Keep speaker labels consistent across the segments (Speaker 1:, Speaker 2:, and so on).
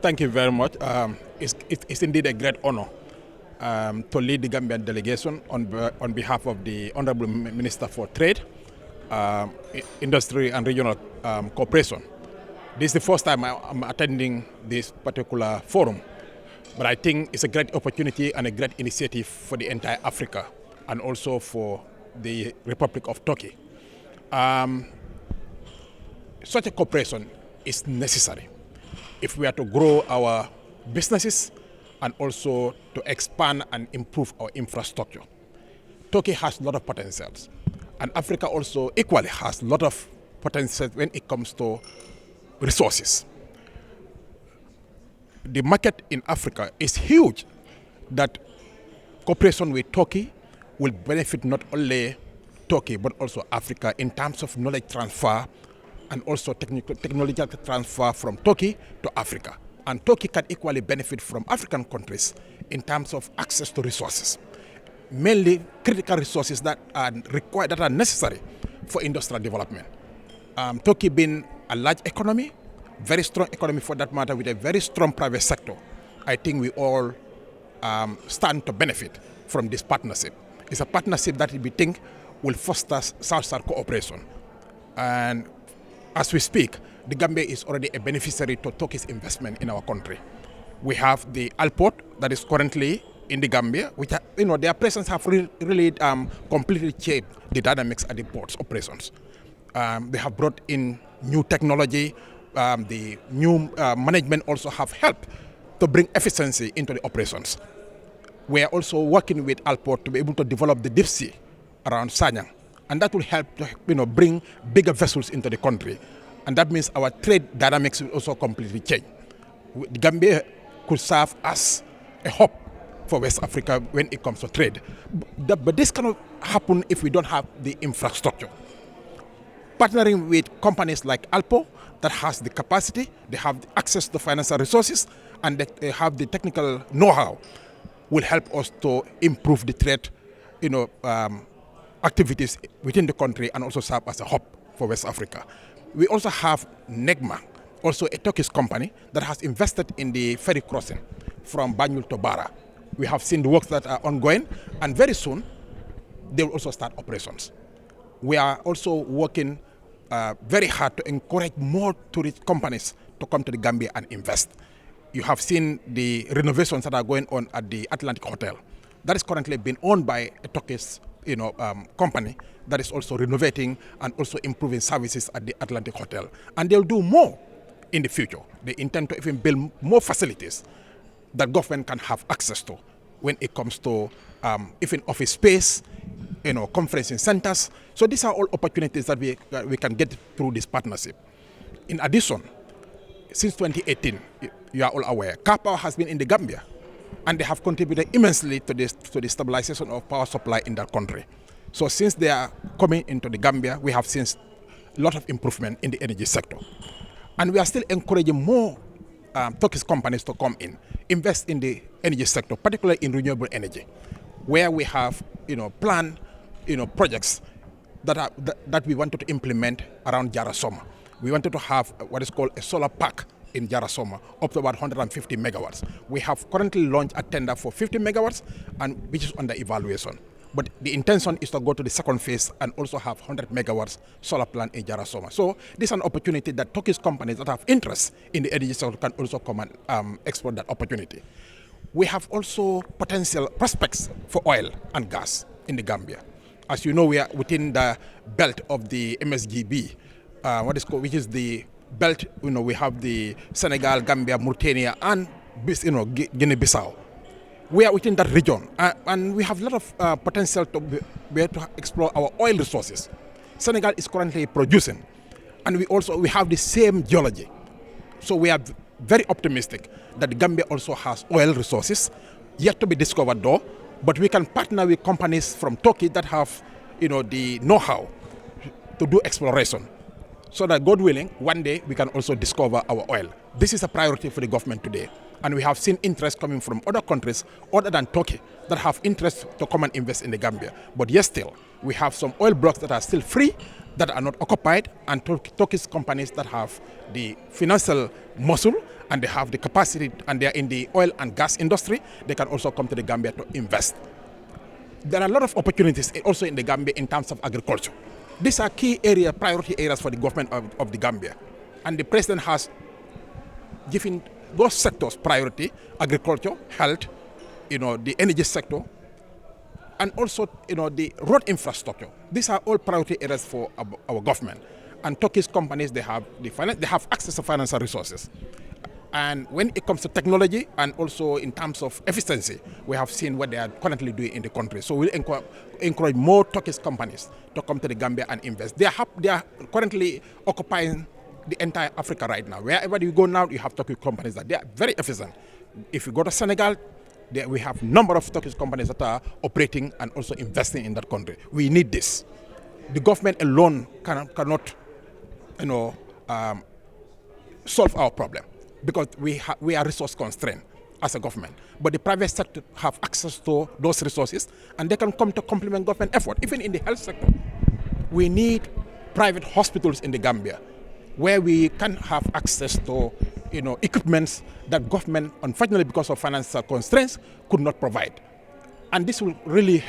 Speaker 1: Thank you very much. It's indeed a great honor to lead the Gambian delegation on behalf of the Honorable Minister for Trade, Industry and Regional Cooperation. This is the first time I'm attending this particular forum, but I think it's a great opportunity and a great initiative for the entire Africa and also for the Republic of Turkey. Such a cooperation is necessary if we are to grow our businesses and also to expand and improve our infrastructure. Turkey has a lot of potentials, and Africa also equally has a lot of potential when it comes to resources. The market in Africa is huge, that cooperation with Turkey will benefit not only Turkey but also Africa in terms of knowledge transfer and also technological transfer from Turkey to Africa. And Turkey can equally benefit from African countries in terms of access to resources, mainly critical resources that are required, that are necessary for industrial development. Turkey being a large economy, very strong economy for that matter, with a very strong private sector, I think we all stand to benefit from this partnership. It's a partnership that we think will foster South-South cooperation. And as we speak, the Gambia is already a beneficiary to Turkey's investment in our country. We have the airport that is currently in the Gambia, which their presence have really completely changed the dynamics at the port's operations. They have brought in new technology. The new management also have helped to bring efficiency into the operations. We are also working with Alport to be able to develop the deep sea around Sanyang, and that will help to bring bigger vessels into the country, and that means our trade dynamics will also completely change. The Gambia could serve as a hub for West Africa when it comes to trade, but this cannot happen if we don't have the infrastructure. Partnering with companies like Alpo that has the capacity, they have the access to financial resources, and they have the technical know-how will help us to improve the trade activities within the country and also serve as a hub for West Africa. We also have NEGMA, also a Turkish company that has invested in the ferry crossing from Banjul to Bara. We have seen the works that are ongoing, and very soon they will also start operations. We are also working very hard to encourage more tourist companies to come to the Gambia and invest. You have seen the renovations that are going on at the Atlantic Hotel. That is currently being owned by a Turkish company that is also renovating and also improving services at the Atlantic Hotel. And they'll do more in the future. They intend to even build more facilities that government can have access to when it comes to even office space, conferencing centers. So these are all opportunities that we can get through this partnership. In addition, since 2018, you are all aware, Car Power has been in the Gambia, and they have contributed immensely to the stabilization of power supply in that country. So since they are coming into the Gambia, we have seen a lot of improvement in the energy sector. And we are still encouraging more Turkish companies to come in, invest in the energy sector, particularly in renewable energy, where we have planned projects that we wanted to implement around Jarasoma. We wanted to have what is called a solar park in Jarasoma, up to about 150 megawatts. We have currently launched a tender for 50 megawatts, and which is under evaluation. But the intention is to go to the second phase and also have 100 megawatts solar plant in Jarasoma. So this is an opportunity that Turkish companies that have interest in the energy sector can also come and exploit that opportunity. We have also potential prospects for oil and gas in the Gambia. As you know, we are within the belt of the MSGB, which is the belt. We have the Senegal, Gambia, Mauritania, and Guinea-Bissau. We are within that region, and we have a lot of potential to be able to explore our oil resources. Senegal is currently producing, and we have the same geology. So we are very optimistic that the Gambia also has oil resources yet to be discovered though, but we can partner with companies from Turkey that have the know-how to do exploration, so that God willing, one day we can also discover our oil. This is a priority for the government today. And we have seen interest coming from other countries other than Turkey that have interest to come and invest in the Gambia. But yes, still, we have some oil blocks that are still free, that are not occupied, and Turkish companies that have the financial muscle and they have the capacity and they are in the oil and gas industry, they can also come to the Gambia to invest. There are a lot of opportunities also in the Gambia in terms of agriculture. These are key area, priority areas for the government of the Gambia. And the president has given those sectors priority: agriculture, health, the energy sector, and also, the road infrastructure. These are all priority areas for our government. And Turkish companies, they have access to financial resources. And when it comes to technology and also in terms of efficiency, we have seen what they are currently doing in the country. So we'll encourage more Turkish companies to come to the Gambia and invest. They are currently occupying the entire Africa right now. Wherever you go now, you have Turkish companies that they are very efficient. If you go to Senegal, we have a number of Turkish companies that are operating and also investing in that country. We need this. The government alone cannot, solve our problem, because we are resource constrained as a government. But the private sector have access to those resources, and they can come to complement government effort. Even in the health sector, we need private hospitals in the Gambia where we can have access to equipments that government, unfortunately because of financial constraints, could not provide. And this will really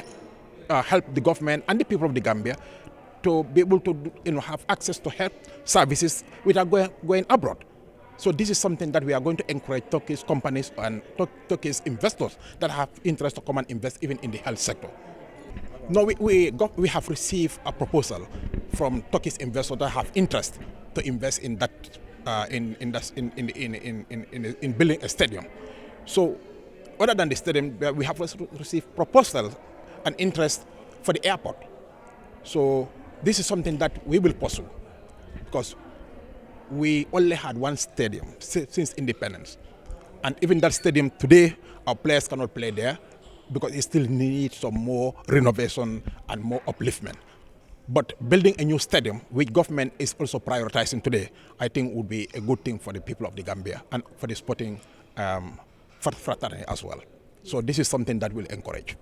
Speaker 1: help the government and the people of the Gambia to be able to have access to health services without going abroad. So this is something that we are going to encourage Turkish companies and Turkish investors that have interest to come and invest even in the health sector. No, we have received a proposal from Turkish investors that have interest to invest in that in building a stadium. So other than the stadium, we have also received proposals and interest for the airport. So this is something that we will pursue, because we only had one stadium since independence. And even that stadium today, our players cannot play there because it still needs some more renovation and more upliftment. But building a new stadium, which government is also prioritizing today, I think would be a good thing for the people of the Gambia and for the sporting fraternity as well. So this is something that we'll encourage.